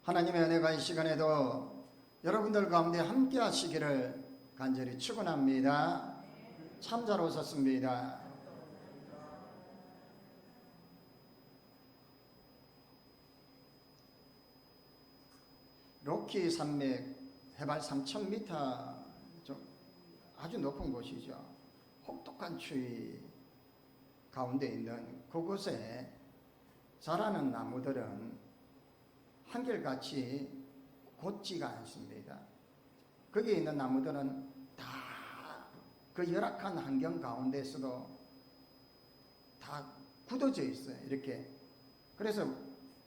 하나님의 은혜가 이 시간에도 여러분들 가운데 함께 하시기를 간절히 축원합니다. 참 잘 오셨습니다. 로키 산맥 해발 3,000m 아주 높은 곳이죠. 혹독한 추위 가운데 있는 그곳에 자라는 나무들은 한결같이 곧지가 않습니다. 거기에 있는 나무들은 다 그 열악한 환경 가운데서도 다 굳어져 있어요. 이렇게. 그래서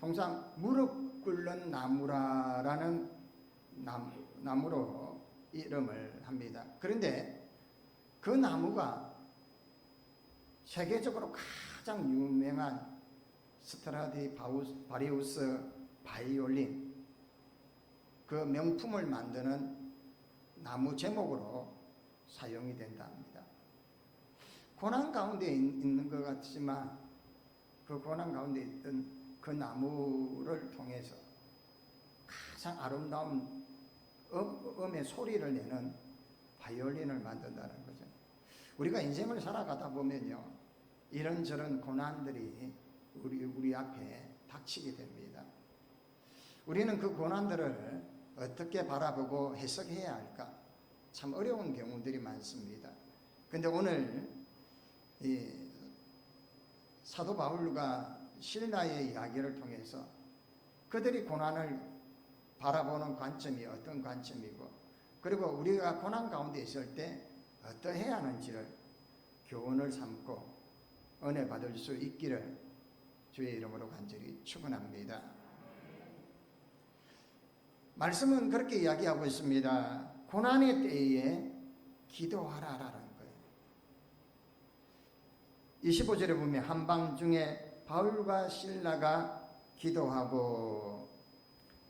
통상 무릎 꿇는 나무라는 나무로 이름을 합니다. 그런데 그 나무가 세계적으로 가장 유명한 스트라디바리우스 바이올린 그 명품을 만드는 나무 제목으로 사용이 된다 합니다. 고난 가운데 있는 것 같지만 그 고난 가운데 있던 그 나무를 통해서 가장 아름다운 음의 소리를 내는 바이올린을 만든다는 거죠. 우리가 인생을 살아가다 보면요, 이런저런 고난들이 우리 앞에 닥치게 됩니다. 우리는 그 고난들을 어떻게 바라보고 해석해야 할까? 참 어려운 경우들이 많습니다. 근데 오늘 이 사도 바울과 실라의 이야기를 통해서 그들이 고난을 바라보는 관점이 어떤 관점이고, 그리고 우리가 고난 가운데 있을 때 어떠해야 하는지를 교훈을 삼고 은혜 받을 수 있기를 주의 이름으로 간절히 축원합니다. 말씀은 그렇게 이야기하고 있습니다. 고난의 때에 기도하라라는 거예요. 25절에 보면 한밤중에 바울과 실라가 기도하고,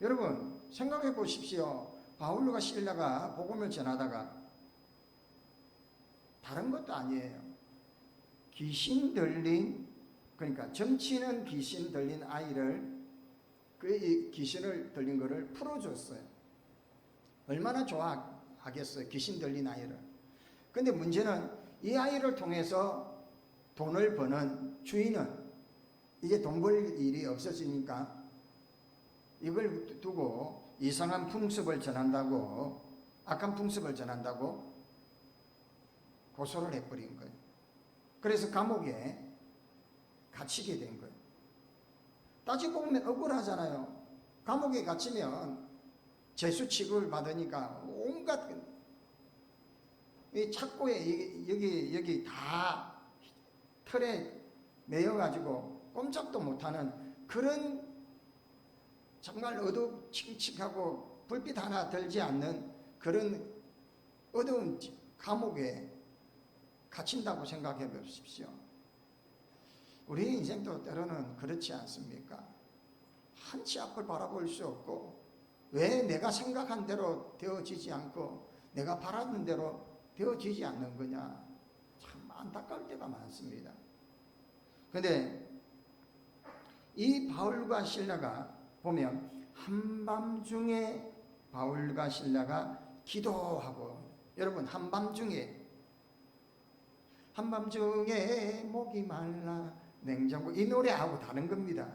여러분 생각해 보십시오. 바울과 실라가 복음을 전하다가 다른 것도 아니에요. 귀신 들린, 그러니까 점치는 귀신 들린 아이를, 그 귀신을 들린 거를 풀어줬어요. 얼마나 좋아하겠어요, 귀신 들린 아이를. 근데 문제는 이 아이를 통해서 돈을 버는 주인은 이제 돈 벌 일이 없어지니까 이걸 두고 이상한 풍습을 전한다고, 악한 풍습을 전한다고 고소를 해버린 거예요. 그래서 감옥에 갇히게 된 거예요. 따지고 보면 억울하잖아요. 감옥에 갇히면 죄수 취급을 받으니까 온갖 이 착고에 여기 다 틀에 매여가지고 꼼짝도 못하는 그런 정말 어두침침하고 불빛 하나 들지 않는 그런 어두운 감옥에 갇힌다고 생각해 보십시오. 우리의 인생도 때로는 그렇지 않습니까? 한치 앞을 바라볼 수 없고, 왜 내가 생각한 대로 되어지지 않고 내가 바라는 대로 되어지지 않는 거냐, 참 안타까울 때가 많습니다. 그런데 이 바울과 실라가 보면 한밤중에 바울과 실라가 기도하고, 여러분 한밤중에 목이 말라 냉장고, 이 노래하고 다른 겁니다.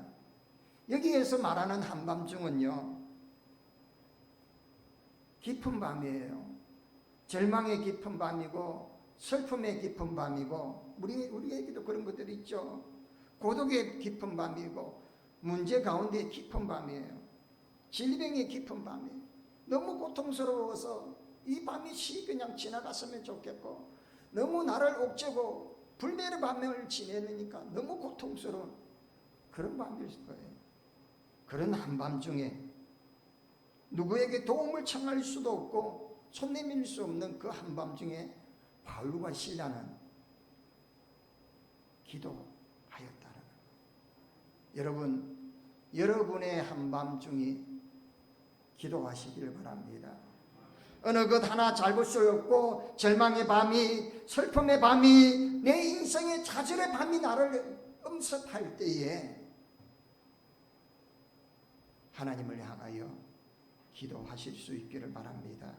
여기에서 말하는 한밤중은요, 깊은 밤이에요. 절망의 깊은 밤이고 슬픔의 깊은 밤이고, 우리에게도 그런 것들이 있죠. 고독의 깊은 밤이고 문제 가운데 깊은 밤이에요. 질병의 깊은 밤이에요. 너무 고통스러워서 이 밤이 그냥 지나갔으면 좋겠고, 너무 나를 옥죄고 불멸의 밤을 지내니까 너무 고통스러운 그런 밤일 거예요. 그런 한밤중에 누구에게 도움을 청할 수도 없고 손 내밀 수 없는 그 한밤중에 바울과 실라는 기도하였다는 거예요. 여러분, 여러분의 한밤중이 기도하시기를 바랍니다. 어느 것 하나 잡을 수 없고 절망의 밤이, 슬픔의 밤이, 내 인생의 좌절의 밤이 나를 엄습할 때에 하나님을 향하여 기도하실 수 있기를 바랍니다.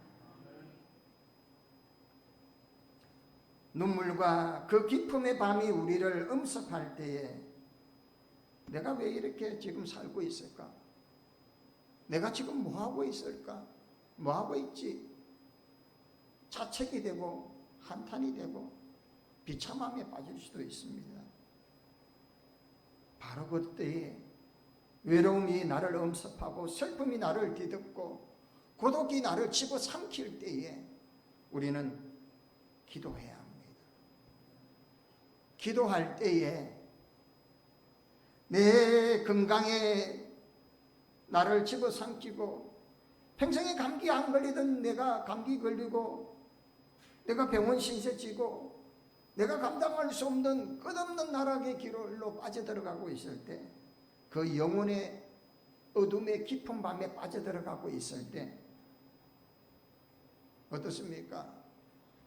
눈물과 그 기쁨의 밤이 우리를 엄습할 때에 내가 왜 이렇게 지금 살고 있을까? 내가 지금 뭐하고 있을까? 뭐하고 있지? 자책이 되고 한탄이 되고 비참함에 빠질 수도 있습니다. 바로 그때에 외로움이 나를 엄습하고 슬픔이 나를 뒤덮고 고독이 나를 집어삼킬 때에 우리는 기도해야 합니다. 기도할 때에 내 건강에 나를 집어삼키고 평생에 감기 안 걸리던 내가 감기 걸리고 내가 병원 신세 지고 내가 감당할 수 없는 끝없는 나락의 길로 빠져들어가고 있을 때, 그 영혼의 어둠의 깊은 밤에 빠져들어가고 있을 때 어떻습니까?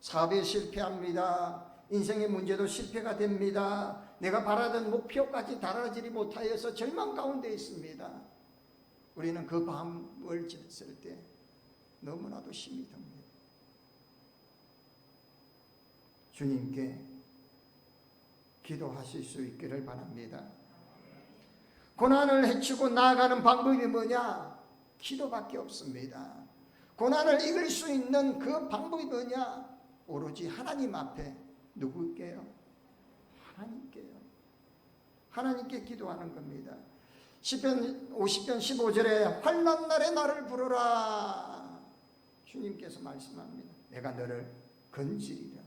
사업에 실패합니다. 인생의 문제도 실패가 됩니다. 내가 바라던 목표까지 달아지지 못하여서 절망 가운데 있습니다. 우리는 그 밤을 지냈을 때 너무나도 힘이 듭니다. 주님께 기도하실 수 있기를 바랍니다. 고난을 헤치고 나아가는 방법이 뭐냐? 기도밖에 없습니다. 고난을 이길 수 있는 그 방법이 뭐냐? 오로지 하나님 앞에 누구게요? 하나님께요. 하나님께 기도하는 겁니다. 시편 50편 15절에 환난 날에 나를 부르라. 주님께서 말씀합니다. 내가 너를 건지리라.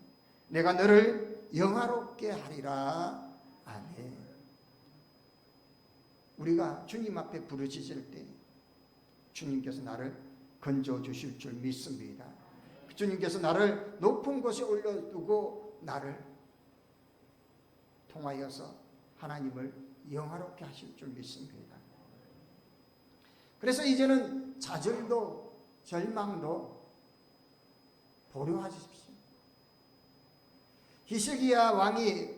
내가 너를 영화롭게 하리라. 아멘. 우리가 주님 앞에 부르짖을 때 주님께서 나를 건져 주실 줄 믿습니다. 주님께서 나를 높은 곳에 올려두고 나를 통하여서 하나님을 영화롭게 하실 줄 믿습니다. 그래서 이제는 좌절도 절망도 보류하십시오. 히스기야 왕이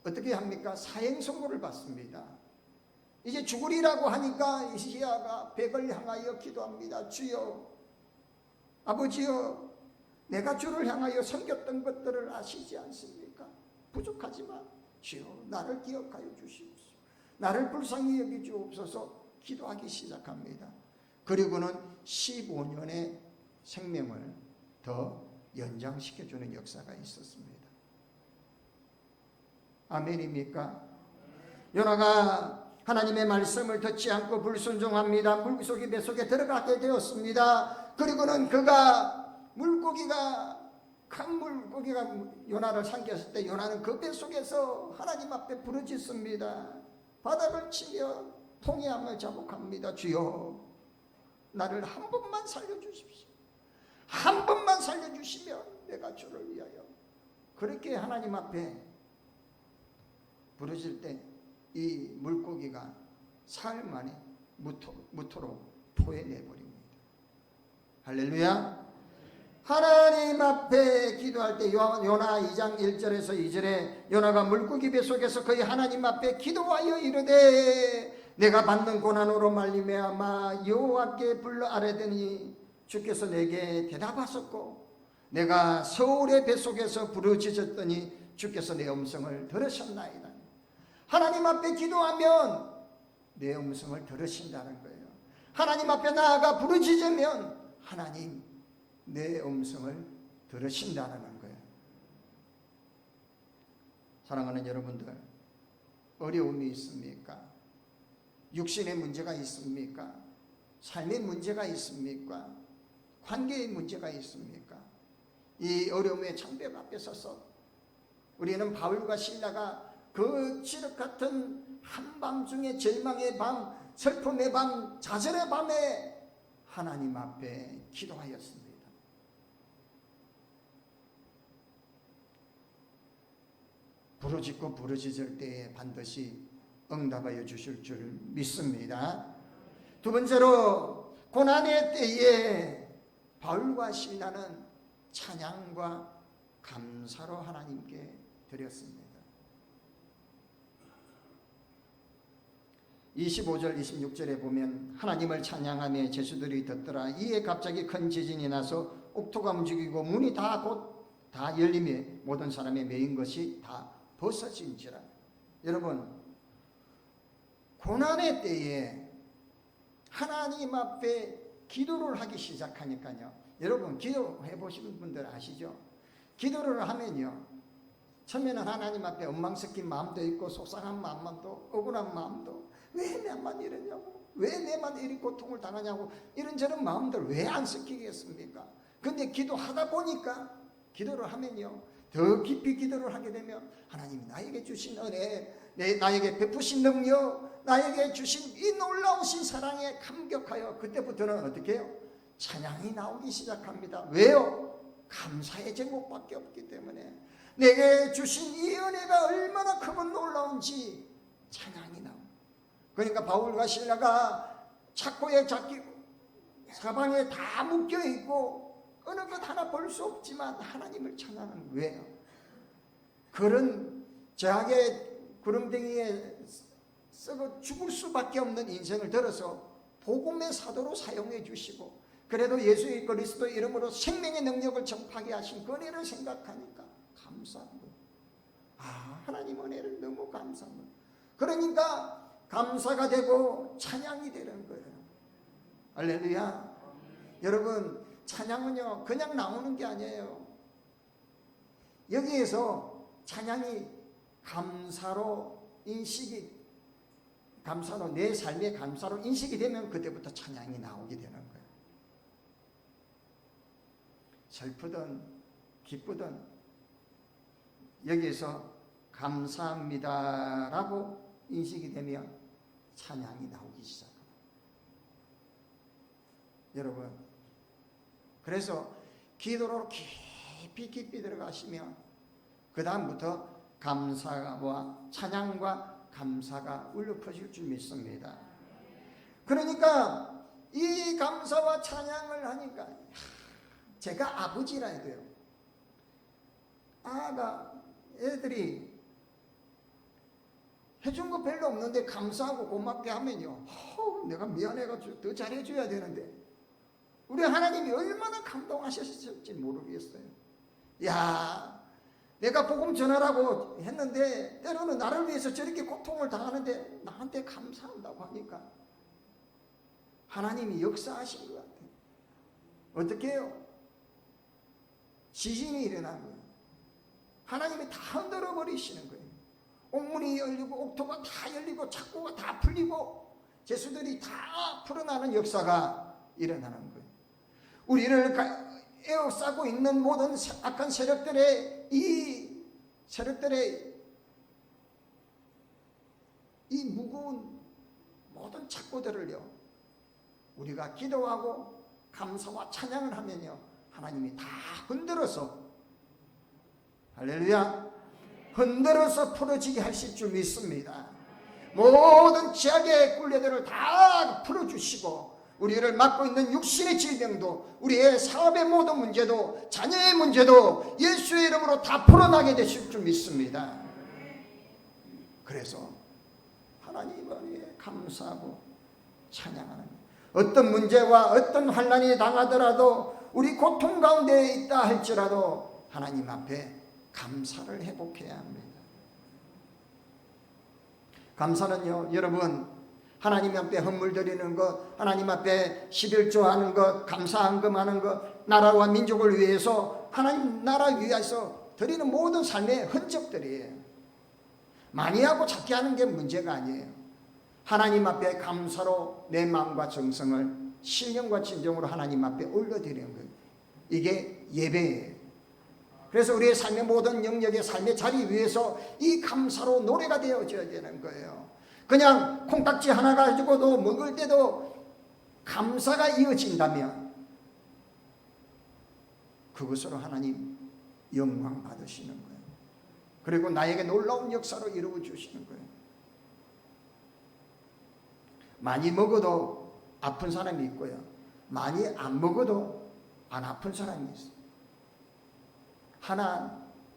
어떻게 합니까? 사형 선고를 받습니다. 이제 죽으리라고 하니까 히스기야가 벽을 향하여 기도합니다. 주여, 아버지여, 내가 주를 향하여 섬겼던 것들을 아시지 않습니까? 부족하지만 주여, 나를 기억하여 주시옵소서. 나를 불쌍히 여기 주옵소서. 기도하기 시작합니다. 그리고는 15년의 생명을 더 연장시켜주는 역사가 있었습니다. 아멘입니까? 요나가 하나님의 말씀을 듣지 않고 불순종합니다. 물고기 뱃속에 들어가게 되었습니다. 그리고는 그가 큰 물고기가 요나를 삼켰을 때 요나는 그 뱃속에서 하나님 앞에 부르짖습니다. 바닥을 치며 통회함을 자복합니다. 주여, 나를 한 번만 살려주십시오. 한 번만 살려주시면 내가 주를 위하여. 그렇게 하나님 앞에 부르짖을 때 이 물고기가 사흘 만에 무토로 토해내버립니다. 할렐루야. 하나님 앞에 기도할 때 요나 2장 1절에서 2절에 요나가 물고기 뱃속에서 거의 하나님 앞에 기도하여 이르되 내가 받는 고난으로 말미암아 여호와께 불러 아뢰더니 주께서 내게 대답하셨고 내가 서울의 뱃속에서 부르짖었더니 주께서 내 음성을 들으셨나이다. 하나님 앞에 기도하면 내 음성을 들으신다는 거예요. 하나님 앞에 나아가 부르짖으면 하나님 내 음성을 들으신다는 거예요. 사랑하는 여러분들, 어려움이 있습니까? 육신의 문제가 있습니까? 삶의 문제가 있습니까? 관계의 문제가 있습니까? 이 어려움의 창벽 앞에 서서 우리는 바울과 실라가 그 지륵 같은 한밤중의 절망의 밤, 슬픔의 밤, 좌절의 밤에 하나님 앞에 기도하였습니다. 부르짖고 부르짖을 때에 반드시 응답하여 주실 줄 믿습니다. 두 번째로 고난의 때에 바울과 실라는 찬양과 감사로 하나님께 드렸습니다. 25절 26절에 보면 하나님을 찬양하며 제수들이 듣더라. 이에 갑자기 큰 지진이 나서 옥토가 움직이고 문이 곧 다 열리며 모든 사람의 매인 것이 다 벗어진지라. 여러분, 고난의 때에 하나님 앞에 기도를 하기 시작하니까요. 여러분, 기도해 보신 분들 아시죠? 기도를 하면요, 처음에는 하나님 앞에 엉망 섞인 마음도 있고 속상한 마음도, 억울한 마음도, 왜 내만 이러냐고, 왜 내만 이리 고통을 당하냐고, 이런저런 마음들 왜 안 섞이겠습니까? 근데 기도하다 보니까, 기도를 하면요, 더 깊이 기도를 하게 되면 하나님이 나에게 주신 은혜, 나에게 베푸신 능력, 나에게 주신 이 놀라우신 사랑에 감격하여 그때부터는 어떻게 해요? 찬양이 나오기 시작합니다. 왜요? 감사의 제목밖에 없기 때문에. 내게 주신 이 은혜가 얼마나 크고 놀라운지 찬양이 나옵니다. 그러니까 바울과 실라가 착고에 잡히고 사방에 다 묶여있고 어느 것 하나 볼 수 없지만 하나님을 찬양하는 거예요. 그런 죄악의 구름댕이에 썩어 죽을 수밖에 없는 인생을 들어서 복음의 사도로 사용해 주시고, 그래도 예수 그리스도 이름으로 생명의 능력을 전파하게 하신 그 은혜를 생각하니까 감사합니다. 하나님 은혜를 너무 감사합니다. 그러니까 감사가 되고 찬양이 되는 거예요. 할렐루야. 여러분, 찬양은요 그냥 나오는 게 아니에요. 여기에서 찬양이 감사로 내 삶의 감사로 인식이 되면 그때부터 찬양이 나오게 되는 거예요. 슬프든 기쁘든 여기에서 감사합니다라고 인식이 되면 찬양이 나오기 시작합니다. 여러분, 그래서 기도로 깊이 들어가시면 그 다음부터 감사와 찬양과 감사가 울려 퍼질 줄 믿습니다. 그러니까 이 감사와 찬양을 하니까, 제가 아버지라 해도요, 애들이 해준 거 별로 없는데 감사하고 고맙게 하면요, 내가 미안해가지고 더 잘해줘야 되는데, 우리 하나님이 얼마나 감동하셨을지 모르겠어요. 내가 복음 전하라고 했는데 때로는 나를 위해서 저렇게 고통을 당하는데 나한테 감사한다고 하니까 하나님이 역사하신 것 같아요. 어떻게 해요? 지진이 일어난 거예요. 하나님이 다 흔들어 버리시는 거예요. 옥문이 열리고 옥토가 다 열리고 착고가 다 풀리고 제수들이 다 풀어나는 역사가 일어나는 거예요. 우리를 에워싸고 있는 모든 악한 세력들의 이 무거운 모든 착고들을요, 우리가 기도하고 감사와 찬양을 하면요, 하나님이 다 흔들어서, 할렐루야, 흔들어서 풀어지게 하실 줄 믿습니다. 모든 죄악의 꿀레들을 다 풀어주시고, 우리를 맡고 있는 육신의 질병도, 우리의 사업의 모든 문제도, 자녀의 문제도 예수의 이름으로 다 풀어나게 되실 줄 믿습니다. 그래서 하나님을 위해 감사하고 찬양하는, 어떤 문제와 어떤 환난이 당하더라도, 우리 고통 가운데 있다 할지라도 하나님 앞에 감사를 회복해야 합니다. 감사는요, 여러분, 하나님 앞에 헌물 드리는 것, 하나님 앞에 11조 하는 것, 감사한금 하는 것, 나라와 민족을 위해서, 하나님 나라 위해서 드리는 모든 삶의 흔적들이에요. 많이 하고 작게 하는 게 문제가 아니에요. 하나님 앞에 감사로 내 마음과 정성을 신령과 진정으로 하나님 앞에 올려드리는 거예요. 이게 예배예요. 그래서 우리의 삶의 모든 영역의 삶의 자리 위에서 이 감사로 노래가 되어져야 되는 거예요. 그냥 콩딱지 하나 가지고도 먹을 때도 감사가 이어진다면 그것으로 하나님 영광 받으시는 거예요. 그리고 나에게 놀라운 역사로 이루어 주시는 거예요. 많이 먹어도 아픈 사람이 있고요, 많이 안 먹어도 안 아픈 사람이 있어요.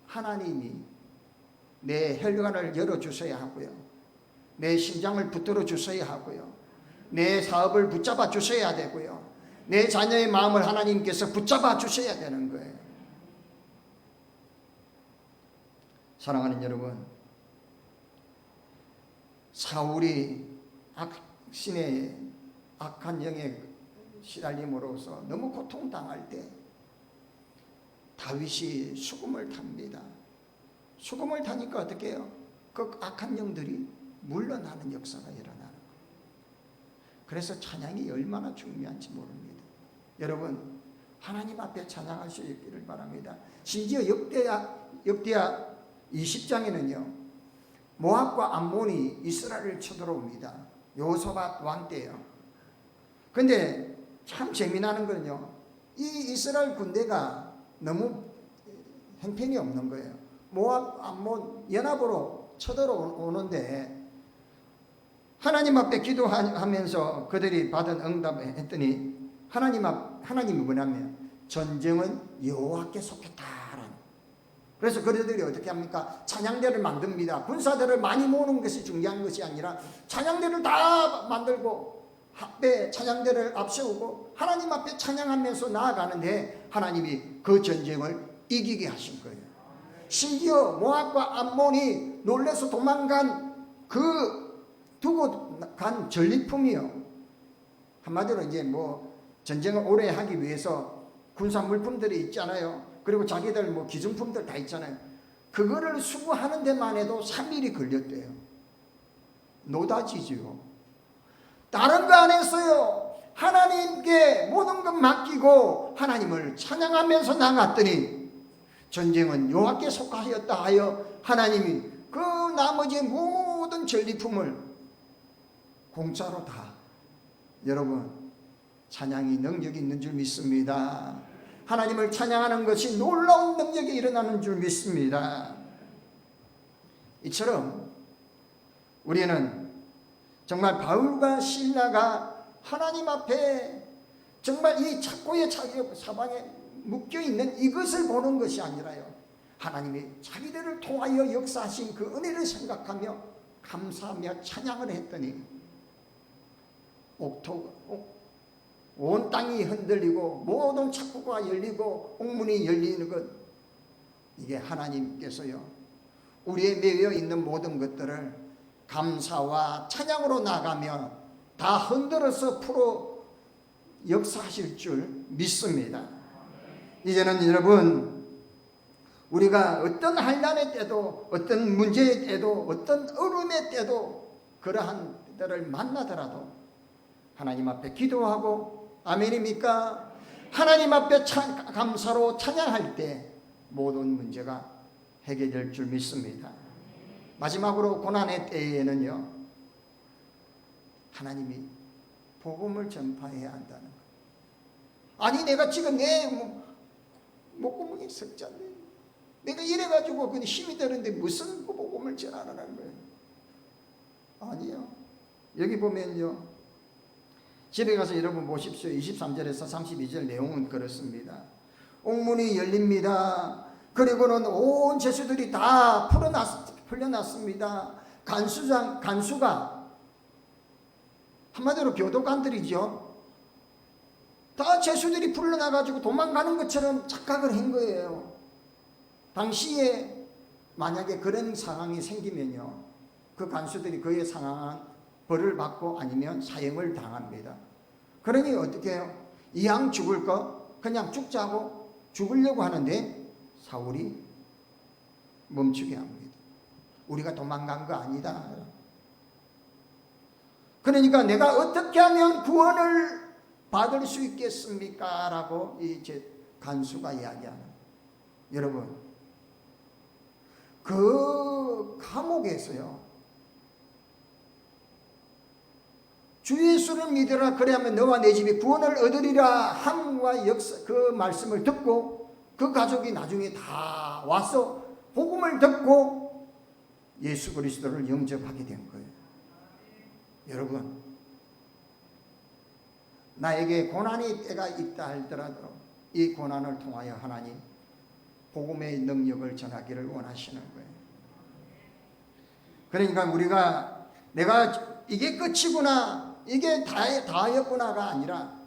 하나님이 내 혈관을 열어주셔야 하고요, 내 심장을 붙들어 주셔야 하고요. 내 사업을 붙잡아 주셔야 되고요. 내 자녀의 마음을 하나님께서 붙잡아 주셔야 되는 거예요. 사랑하는 여러분, 사울이 신의 악한 영에 시달림으로써 너무 고통당할 때 다윗이 수금을 탑니다. 수금을 타니까 어떻게 해요? 그 악한 영들이 물러나는 역사가 일어나는 거예요. 그래서 찬양이 얼마나 중요한지 모릅니다. 여러분, 하나님 앞에 찬양할 수 있기를 바랍니다. 심지어 역대하 20장에는요 모압과 암몬이 이스라엘을 쳐들어옵니다. 여호사밧 왕 때요. 근데 참 재미나는 건요, 이 이스라엘 군대가 너무 형편이 없는 거예요. 모압, 암몬 연합으로 쳐들어오는데 하나님 앞에 기도하면서 그들이 받은 응답을 했더니 하나님이 뭐냐면 전쟁은 여호와께 속했다라는. 그래서 그들이 어떻게 합니까? 찬양대를 만듭니다. 군사들을 많이 모으는 것이 중요한 것이 아니라 찬양대를 다 만들고 앞에 찬양대를 앞세우고 하나님 앞에 찬양하면서 나아가는데 하나님이 그 전쟁을 이기게 하신 거예요. 심지어 모압과 암몬이 놀라서 도망간 그 두고 간 전리품이요. 한마디로 이제 뭐 전쟁을 오래 하기 위해서 군사 물품들이 있잖아요. 그리고 자기들 뭐 기준품들 다 있잖아요. 그거를 수거하는 데만 해도 3일이 걸렸대요. 노다지지요. 다른 거 안 했어요. 하나님께 모든 것 맡기고 하나님을 찬양하면서 나갔더니 전쟁은 여호와께 속하였다 하여 하나님이 그 나머지 모든 전리품을 공짜로 다. 여러분, 찬양이 능력이 있는 줄 믿습니다. 하나님을 찬양하는 것이 놀라운 능력이 일어나는 줄 믿습니다. 이처럼 우리는 정말 바울과 실라가 하나님 앞에 정말 이 착고의 사방에 묶여있는 이것을 보는 것이 아니라요, 하나님이 자기들을 통하여 역사하신 그 은혜를 생각하며 감사하며 찬양을 했더니 온 땅이 흔들리고 모든 착고가 열리고 옥문이 열리는 것, 이게 하나님께서요 우리의 매여 있는 모든 것들을 감사와 찬양으로 나가며 다 흔들어서 풀어 역사하실 줄 믿습니다. 이제는 여러분, 우리가 어떤 환난의 때도 어떤 문제의 때도 어떤 어려움의 때도 그러한 때를 만나더라도 하나님 앞에 기도하고, 아멘입니까? 하나님 앞에 감사로 찬양할 때 모든 문제가 해결될 줄 믿습니다. 마지막으로 고난의 때에는요, 하나님이 복음을 전파해야 한다는 것. 아니 내가 지금 내 목구멍이 석잔데 내가 이래가지고 그 힘이 되는데 무슨 복음을 전하라는 거예요? 아니요. 여기 보면요, 집에 가서 여러분 보십시오. 23절에서 32절 내용은 그렇습니다. 옥문이 열립니다. 그리고는 온 죄수들이 다 풀려났습니다. 간수가 한마디로 교도관들이죠. 다 죄수들이 풀려나가지고 도망가는 것처럼 착각을 한 거예요. 당시에 만약에 그런 상황이 생기면요, 그 간수들이 그에 상황한 벌을 받고 아니면 사형을 당합니다. 그러니 어떻게 해요? 이왕 죽을 거 그냥 죽자고 죽으려고 하는데 사울이 멈추게 합니다. 우리가 도망간 거 아니다. 그러니까 내가 어떻게 하면 구원을 받을 수 있겠습니까? 라고 이 간수가 이야기하는. 여러분, 그 감옥에서요, 주 예수를 믿으라 그래야만 너와 내 집이 구원을 얻으리라 함과 역사, 그 말씀을 듣고 그 가족이 나중에 다 와서 복음을 듣고 예수 그리스도를 영접하게 된 거예요. 여러분, 나에게 고난의 때가 있다 할지라도 이 고난을 통하여 하나님 복음의 능력을 전하기를 원하시는 거예요. 그러니까 우리가 내가 이게 끝이구나, 이게 다였구나가 아니라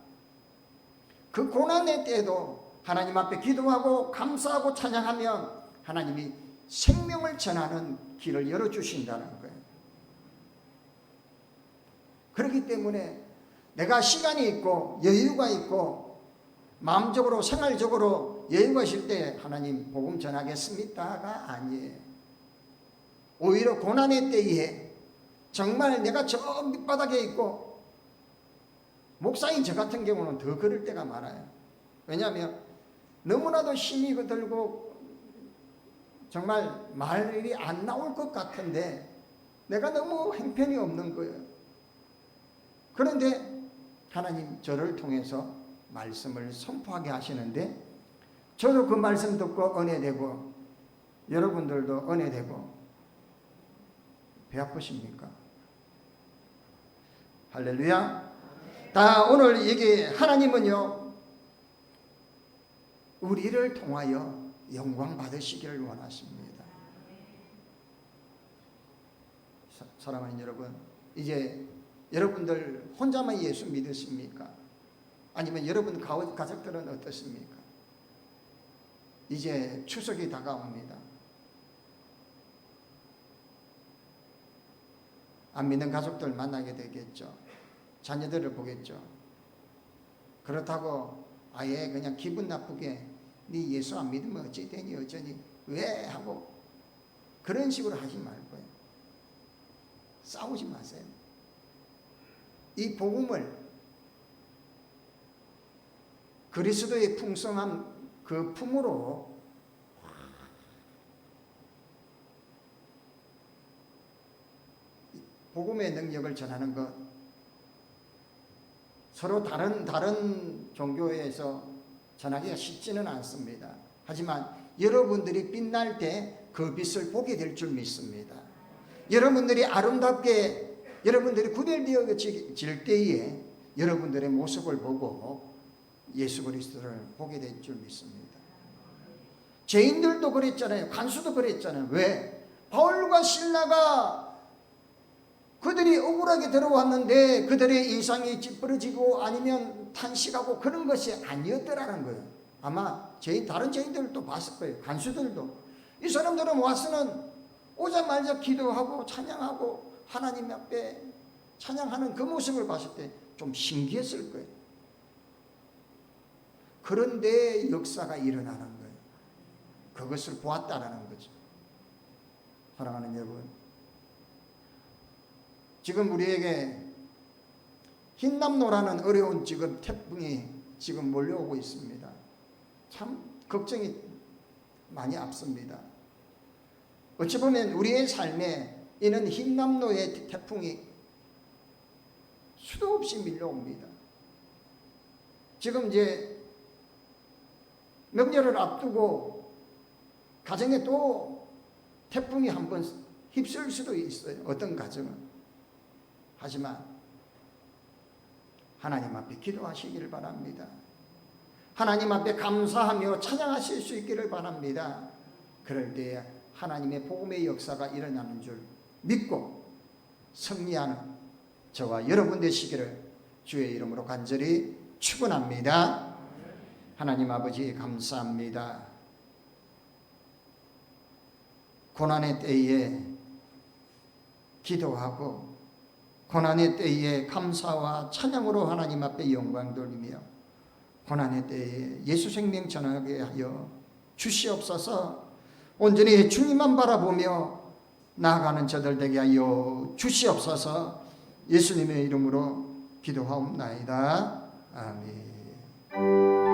그 고난의 때에도 하나님 앞에 기도하고 감사하고 찬양하면 하나님이 생명을 전하는 길을 열어주신다는 거예요. 그렇기 때문에 내가 시간이 있고 여유가 있고 마음적으로 생활적으로 여유가 있을 때 하나님 복음 전하겠습니다가 아니에요. 오히려 고난의 때에 정말 내가 저 밑바닥에 있고, 목사인 저 같은 경우는 더 그럴 때가 많아요. 왜냐하면 너무나도 힘이 들고 정말 말이 안 나올 것 같은데 내가 너무 형편이 없는 거예요. 그런데 하나님 저를 통해서 말씀을 선포하게 하시는데, 저도 그 말씀 듣고 은혜되고 여러분들도 은혜되고 배 아프십니까? 할렐루야. 다 오늘 얘기, 하나님은요 우리를 통하여 영광 받으시기를 원하십니다. 사랑하는 여러분, 이제 여러분들 혼자만 예수 믿으십니까? 아니면 여러분 가족들은 어떻습니까? 이제 추석이 다가옵니다. 안 믿는 가족들 만나게 되겠죠. 자녀들을 보겠죠. 그렇다고 아예 그냥 기분 나쁘게 네 예수 안 믿으면 어찌 되니 어쩌니 왜 하고 그런 식으로 하지 말고요. 싸우지 마세요. 이 복음을, 그리스도의 풍성한 그 품으로 복음의 능력을 전하는 것, 서로 다른 종교에서 전하기가 쉽지는 않습니다. 하지만 여러분들이 빛날 때 그 빛을 보게 될 줄 믿습니다. 여러분들이 아름답게, 여러분들이 구별되어질 때에 여러분들의 모습을 보고 예수 그리스도를 보게 될 줄 믿습니다. 죄인들도 그랬잖아요. 간수도 그랬잖아요. 왜? 바울과 실라가 그들이 억울하게 들어왔는데 그들의 인상이 찌푸러지고 아니면 탄식하고 그런 것이 아니었더라는 거예요. 아마 다른 죄인들도 봤을 거예요. 간수들도. 이 사람들은 와서는 오자마자 기도하고 찬양하고 하나님 앞에 찬양하는 그 모습을 봤을 때 좀 신기했을 거예요. 그런데 역사가 일어나는 거예요. 그것을 보았다라는 거죠. 사랑하는 여러분, 지금 우리에게 흰남노라는 어려운 지금 태풍이 지금 몰려오고 있습니다. 참 걱정이 많이 앞섭니다. 어찌 보면 우리의 삶에 이는 흰남노의 태풍이 수도 없이 밀려옵니다. 지금 이제 명절을 앞두고 가정에 또 태풍이 한번 휩쓸 수도 있어요. 어떤 가정은. 하지만 하나님 앞에 기도하시기를 바랍니다. 하나님 앞에 감사하며 찬양하실 수 있기를 바랍니다. 그럴 때에 하나님의 복음의 역사가 일어나는 줄 믿고 승리하는 저와 여러분 되시기를 주의 이름으로 간절히 축원합니다. 하나님 아버지 감사합니다. 고난의 때에 기도하고 고난의 때에 감사와 찬양으로 하나님 앞에 영광 돌리며 고난의 때에 예수 생명 전하게 하여 주시옵소서. 온전히 주님만 바라보며 나아가는 저들 되게 하여 주시옵소서. 예수님의 이름으로 기도하옵나이다. 아멘.